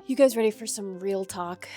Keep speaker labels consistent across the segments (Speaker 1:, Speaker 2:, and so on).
Speaker 1: You guys ready for some real talk?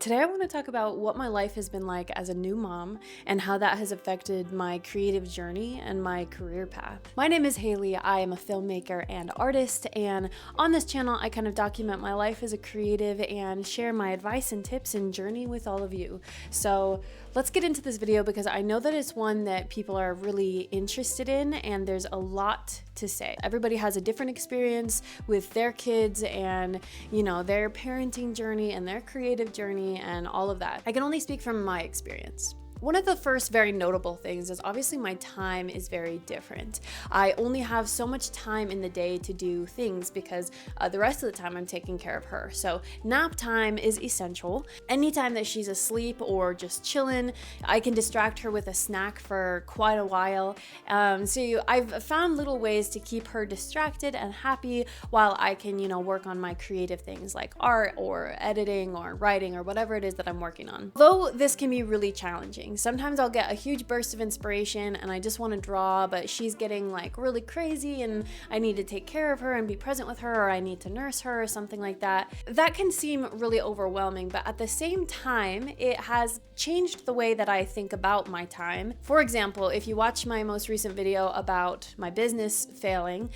Speaker 1: Today I want to talk about what my life has been like as a new mom and how that has affected my creative journey and my career path. My name is Haley. I am a filmmaker and artist, and on this channel I kind of document my life as a creative and share my advice and tips and journey with all of you. So let's get into this video because I know that it's one that people are really interested in and there's a lot to say. Everybody has a different experience with their kids and, their parenting journey and their creative journey and all of that. I can only speak from my experience. One of the first very notable things is obviously my time is very different. I only have so much time in the day to do things because the rest of the time I'm taking care of her. So nap time is essential. Anytime that she's asleep or just chilling, I can distract her with a snack for quite a while. I've found little ways to keep her distracted and happy while I can, work on my creative things like art or editing or writing or whatever it is that I'm working on. Though this can be really challenging. Sometimes I'll get a huge burst of inspiration and I just want to draw, but she's getting like really crazy and I need to take care of her and be present with her, or I need to nurse her or something like that. That can seem really overwhelming, but at the same time, it has changed the way that I think about my time. For example, if you watch my most recent video about my business failing,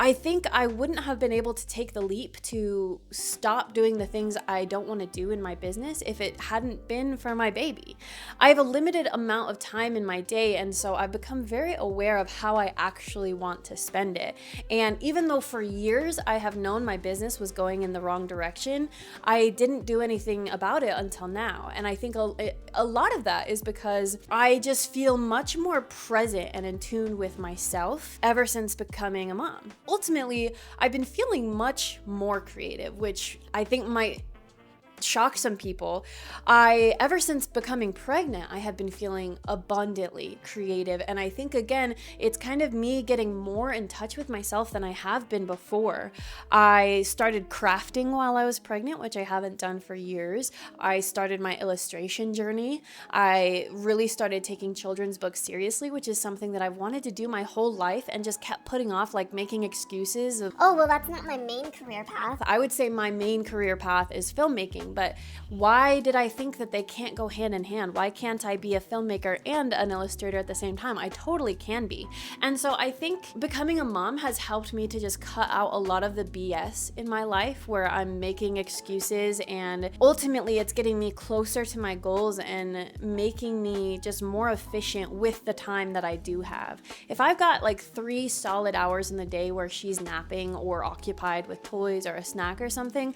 Speaker 1: I think I wouldn't have been able to take the leap to stop doing the things I don't want to do in my business if it hadn't been for my baby. I have a limited amount of time in my day, and so I've become very aware of how I actually want to spend it. And even though for years I have known my business was going in the wrong direction, I didn't do anything about it until now. And I think a lot of that is because I just feel much more present and in tune with myself ever since becoming a mom. Ultimately, I've been feeling much more creative, which I think might shock some people. Ever since becoming pregnant, I have been feeling abundantly creative. And I think, again, it's kind of me getting more in touch with myself than I have been before. I started crafting while I was pregnant, which I haven't done for years. I started my illustration journey. I really started taking children's books seriously, which is something that I've wanted to do my whole life and just kept putting off, like making excuses of,
Speaker 2: oh, well, that's not my main career path.
Speaker 1: I would say my main career path is filmmaking. But why did I think that they can't go hand in hand? Why can't I be a filmmaker and an illustrator at the same time? I totally can be. And so I think becoming a mom has helped me to just cut out a lot of the BS in my life where I'm making excuses, and ultimately it's getting me closer to my goals and making me just more efficient with the time that I do have. If I've got like 3 solid hours in the day where she's napping or occupied with toys or a snack or something,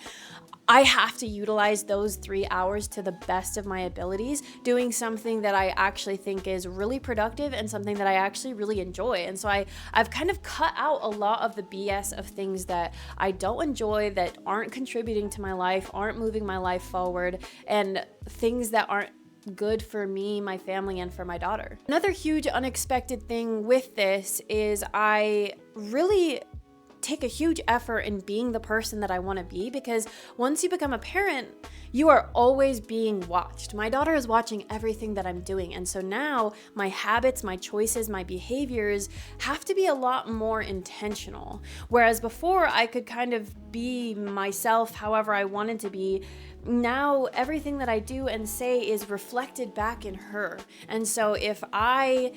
Speaker 1: I have to utilize those 3 hours to the best of my abilities, doing something that I actually think is really productive and something that I actually really enjoy. And so I've kind of cut out a lot of the BS of things that I don't enjoy, that aren't contributing to my life, aren't moving my life forward, and things that aren't good for me, my family, and for my daughter. Another huge unexpected thing with this is I really take a huge effort in being the person that I want to be, because once you become a parent, you are always being watched. My daughter is watching everything that I'm doing, and so now my habits, my choices, my behaviors have to be a lot more intentional. Whereas before I could kind of be myself however I wanted to be, now everything that I do and say is reflected back in her. And so if I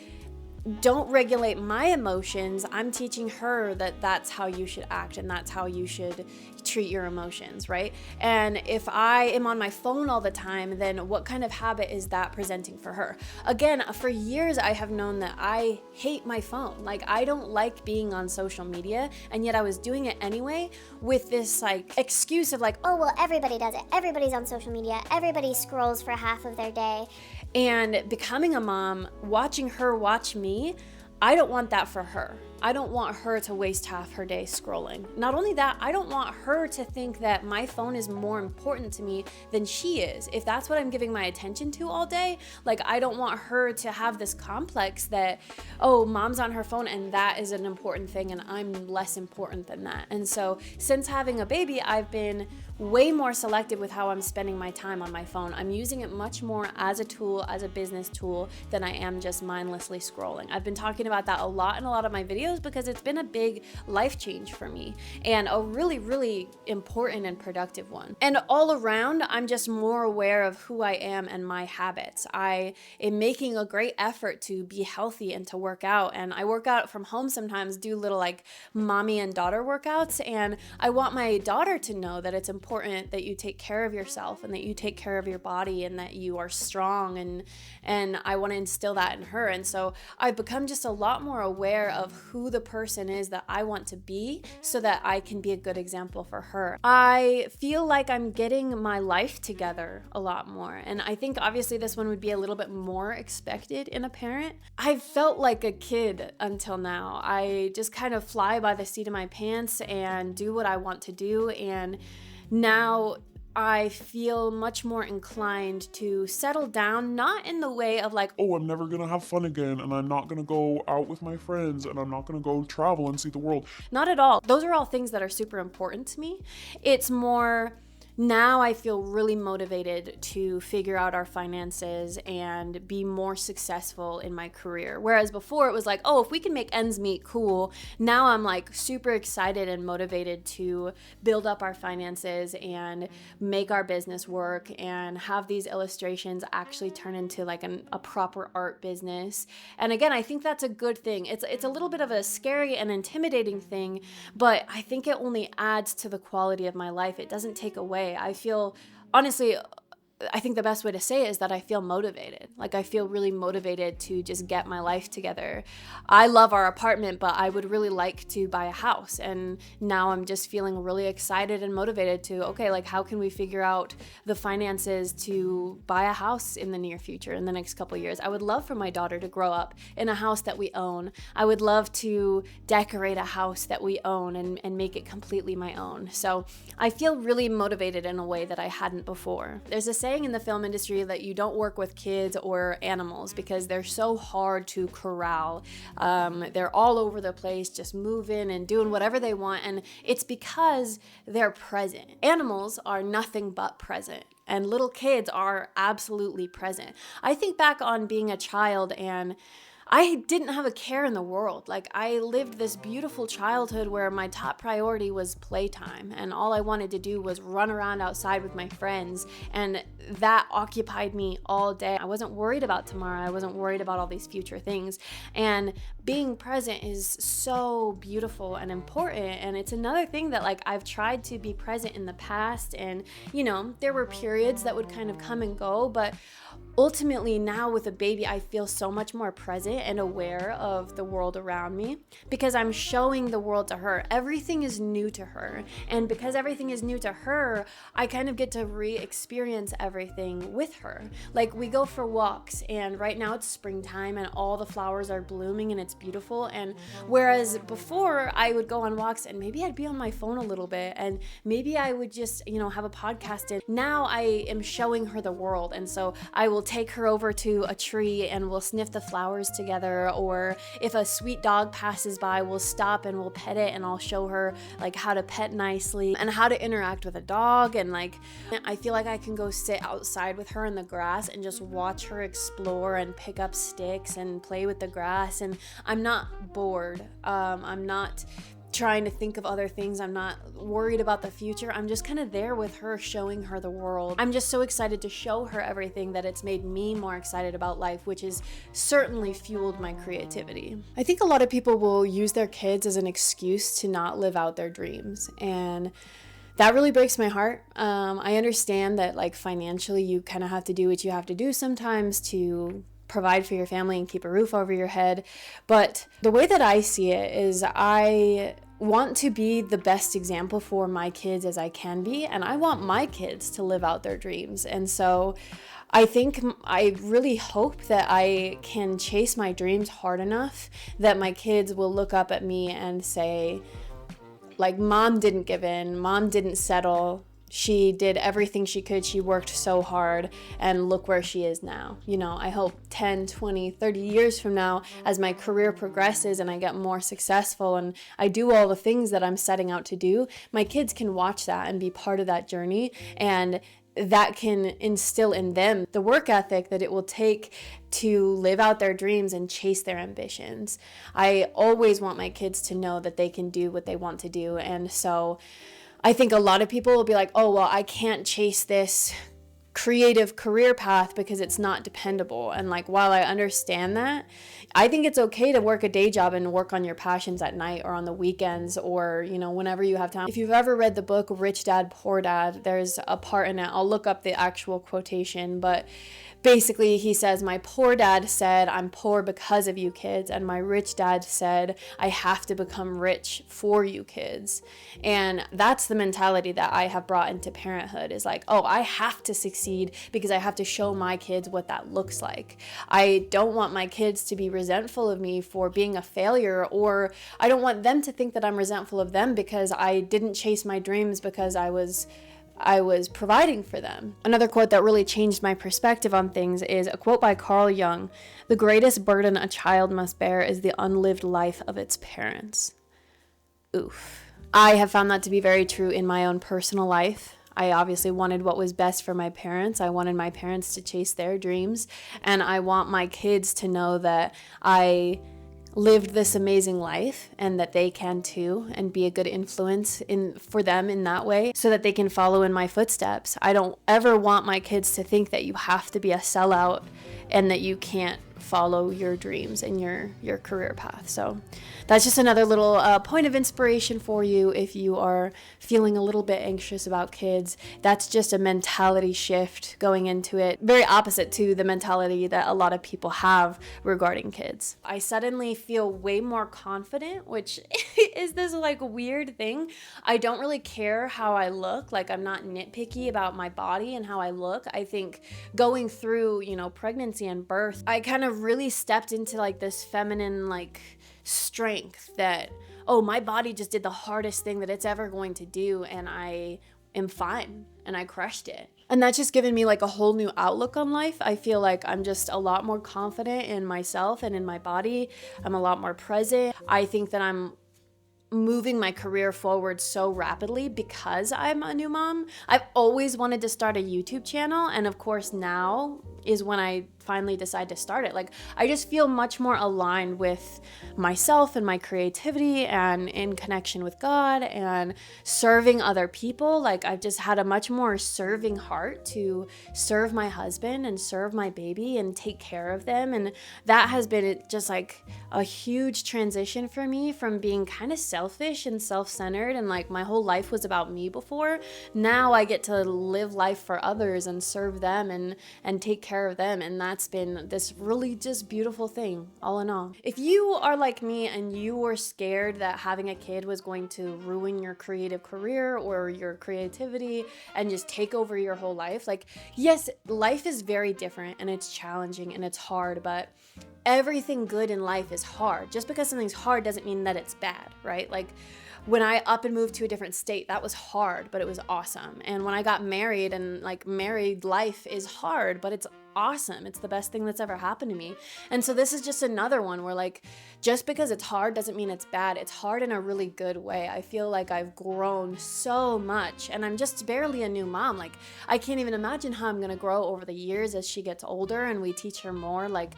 Speaker 1: don't regulate my emotions, I'm teaching her that that's how you should act and that's how you should treat your emotions, right? And if I am on my phone all the time, then what kind of habit is that presenting for her? Again, for years I have known that I hate my phone. Like, I don't like being on social media, and yet I was doing it anyway with this like excuse of like,
Speaker 2: oh, well, everybody does it. Everybody's on social media. Everybody scrolls for half of their day.
Speaker 1: And becoming a mom, watching her watch me, I don't want that for her. I don't want her to waste half her day scrolling. Not only that, I don't want her to think that my phone is more important to me than she is. If that's what I'm giving my attention to all day, like, I don't want her to have this complex that, oh, mom's on her phone and that is an important thing and I'm less important than that. And so since having a baby, I've been way more selective with how I'm spending my time on my phone. I'm using it much more as a tool, as a business tool, than I am just mindlessly scrolling. I've been talking about that a lot in a lot of my videos, videos because it's been a big life change for me and a really, really important and productive one. And all around, I'm just more aware of who I am and my habits. I am making a great effort to be healthy and to work out. And I work out from home sometimes, do little like mommy and daughter workouts. And I want my daughter to know that it's important that you take care of yourself and that you take care of your body and that you are strong. And I want to instill that in her. And so I've become just a lot more aware of who the person is that I want to be so that I can be a good example for her. I feel like I'm getting my life together a lot more. And I think obviously this one would be a little bit more expected in a parent. I've felt like a kid until now. I just kind of fly by the seat of my pants and do what I want to do. And now I feel much more inclined to settle down, not in the way of like,
Speaker 3: oh, I'm never gonna have fun again, and I'm not gonna go out with my friends, and I'm not gonna go travel and see the world.
Speaker 1: Not at all. Those are all things that are super important to me. It's more, now I feel really motivated to figure out our finances and be more successful in my career. Whereas before it was like, oh, if we can make ends meet, cool. Now I'm like super excited and motivated to build up our finances and make our business work and have these illustrations actually turn into like a proper art business. And again, I think that's a good thing. It's a little bit of a scary and intimidating thing, but I think it only adds to the quality of my life. It doesn't take away. I feel, honestly, I think the best way to say it is that I feel motivated. Like I feel really motivated to just get my life together. I love our apartment, but I would really like to buy a house. And now I'm just feeling really excited and motivated to, okay, like how can we figure out the finances to buy a house in the near future, in the next couple of years? I would love for my daughter to grow up in a house that we own. I would love to decorate a house that we own and make it completely my own. So I feel really motivated in a way that I hadn't before. There's a saying in the film industry that you don't work with kids or animals because they're so hard to corral. They're all over the place, just moving and doing whatever they want, and it's because they're present. Animals are nothing but present, and little kids are absolutely present. I think back on being a child and I didn't have a care in the world. Like I lived this beautiful childhood where my top priority was playtime and all I wanted to do was run around outside with my friends, and that occupied me all day. I wasn't worried about tomorrow. I wasn't worried about all these future things, and being present is so beautiful and important. And it's another thing that like I've tried to be present in the past, and you know, there were periods that would kind of come and go, but ultimately now with a baby, I feel so much more present and aware of the world around me because I'm showing the world to her. Everything is new to her. And because everything is new to her, I kind of get to re-experience everything with her. Like we go for walks, and right now it's springtime and all the flowers are blooming and it's beautiful. And whereas before I would go on walks and maybe I'd be on my phone a little bit and maybe I would just, you know, have a podcast in. Now I am showing her the world. And so I will take her over to a tree and we'll sniff the flowers together, or if a sweet dog passes by, we'll stop and we'll pet it, and I'll show her like how to pet nicely and how to interact with a dog. And like I feel like I can go sit outside with her in the grass and just watch her explore and pick up sticks and play with the grass, and I'm not bored. I'm not trying to think of other things. I'm not worried about the future. I'm just kind of there with her, showing her the world. I'm just so excited to show her everything that it's made me more excited about life, which has certainly fueled my creativity. I think a lot of people will use their kids as an excuse to not live out their dreams, and that really breaks my heart. I understand that like financially you kind of have to do what you have to do sometimes to provide for your family and keep a roof over your head. But the way that I see it is I want to be the best example for my kids as I can be, and I want my kids to live out their dreams. And so I really hope that I can chase my dreams hard enough that my kids will look up at me and say, like, Mom didn't give in, Mom didn't settle. She did everything she could. She worked so hard, and look where she is now. You know, I hope 10, 20, 30 years from now, as my career progresses and I get more successful and I do all the things that I'm setting out to do, my kids can watch that and be part of that journey and that can instill in them the work ethic that it will take to live out their dreams and chase their ambitions. I always want my kids to know that they can do what they want to do. And so I think a lot of people will be like, oh, well, I can't chase this creative career path because it's not dependable. And like, while I understand that, I think it's okay to work a day job and work on your passions at night or on the weekends or, whenever you have time. If you've ever read the book Rich Dad, Poor Dad, there's a part in it, I'll look up the actual quotation, but basically he says, my poor dad said, I'm poor because of you kids. And my rich dad said, I have to become rich for you kids. And that's the mentality that I have brought into parenthood, is like, oh, I have to succeed because I have to show my kids what that looks like. I don't want my kids to be resentful of me for being a failure, or I don't want them to think that I'm resentful of them because I didn't chase my dreams because I was providing for them. Another quote that really changed my perspective on things is a quote by Carl Jung: "The greatest burden a child must bear is the unlived life of its parents." Oof. I have found that to be very true in my own personal life. I obviously wanted what was best for my parents. I wanted my parents to chase their dreams, and I want my kids to know that I lived this amazing life and that they can too, and be a good influence for them in that way so that they can follow in my footsteps. I don't ever want my kids to think that you have to be a sellout and that you can't follow your dreams and your career path. So that's just another little point of inspiration for you if you are feeling a little bit anxious about kids. That's just a mentality shift going into it, very opposite to the mentality that a lot of people have regarding kids. I suddenly feel way more confident, which is this like weird thing. I don't really care how I look. Like, I'm not nitpicky about my body and how I look. I think going through, pregnancy and birth, I kind of really stepped into like this feminine like strength that, oh, my body just did the hardest thing that it's ever going to do, and I am fine and I crushed it. And that's just given me like a whole new outlook on life. I feel like I'm just a lot more confident in myself and in my body. I'm a lot more present. I think that I'm moving my career forward so rapidly because I'm a new mom. I've always wanted to start a YouTube channel, and of course now is when I finally decide to start it. Like, I just feel much more aligned with myself and my creativity and in connection with God and serving other people. Like, I've just had a much more serving heart to serve my husband and serve my baby and take care of them. And that has been just like a huge transition for me from being kind of selfish and self-centered and like my whole life was about me before. Now I get to live life for others and serve them and take care of them. And that's been this really just beautiful thing, all in all. If you are like me and you were scared that having a kid was going to ruin your creative career or your creativity and just take over your whole life, like, yes, life is very different and it's challenging and it's hard, but everything good in life is hard. Just because something's hard doesn't mean that it's bad, right? Like, when I up and moved to a different state, that was hard, but it was awesome. And when I got married, and like, married life is hard, but it's awesome. It's the best thing that's ever happened to me. And so this is just another one where like, just because it's hard doesn't mean it's bad. It's hard in a really good way. I feel like I've grown so much, and I'm just barely a new mom. Like, I can't even imagine how I'm going to grow over the years as she gets older and we teach her more. Like,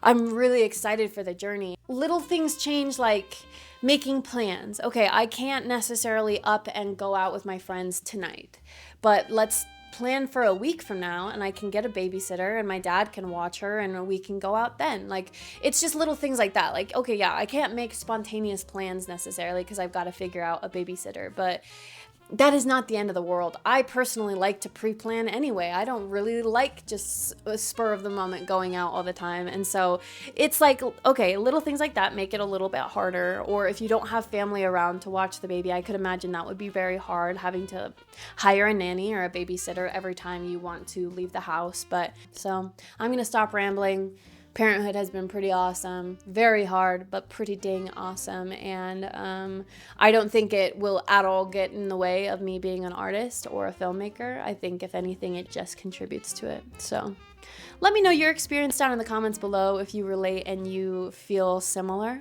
Speaker 1: I'm really excited for the journey. Little things change, like making plans. Okay, I can't necessarily up and go out with my friends tonight, but let's plan for a week from now, and I can get a babysitter and my dad can watch her and we can go out then. Like, it's just little things like that. Like, okay, yeah, I can't make spontaneous plans necessarily because I've got to figure out a babysitter, but that is not the end of the world. I personally like to pre-plan anyway. I don't really like just a spur of the moment going out all the time. And so it's like, okay, little things like that make it a little bit harder. Or if you don't have family around to watch the baby, I could imagine that would be very hard, having to hire a nanny or a babysitter every time you want to leave the house. But so I'm going to stop rambling. Parenthood has been pretty awesome, very hard, but pretty dang awesome. And I don't think it will at all get in the way of me being an artist or a filmmaker. I think if anything, it just contributes to it. So let me know your experience down in the comments below if you relate and you feel similar.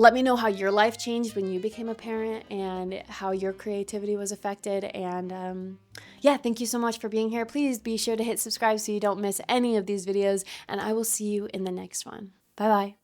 Speaker 1: Let me know how your life changed when you became a parent and how your creativity was affected. And yeah, thank you so much for being here. Please be sure to hit subscribe so you don't miss any of these videos, and I will see you in the next one. Bye bye.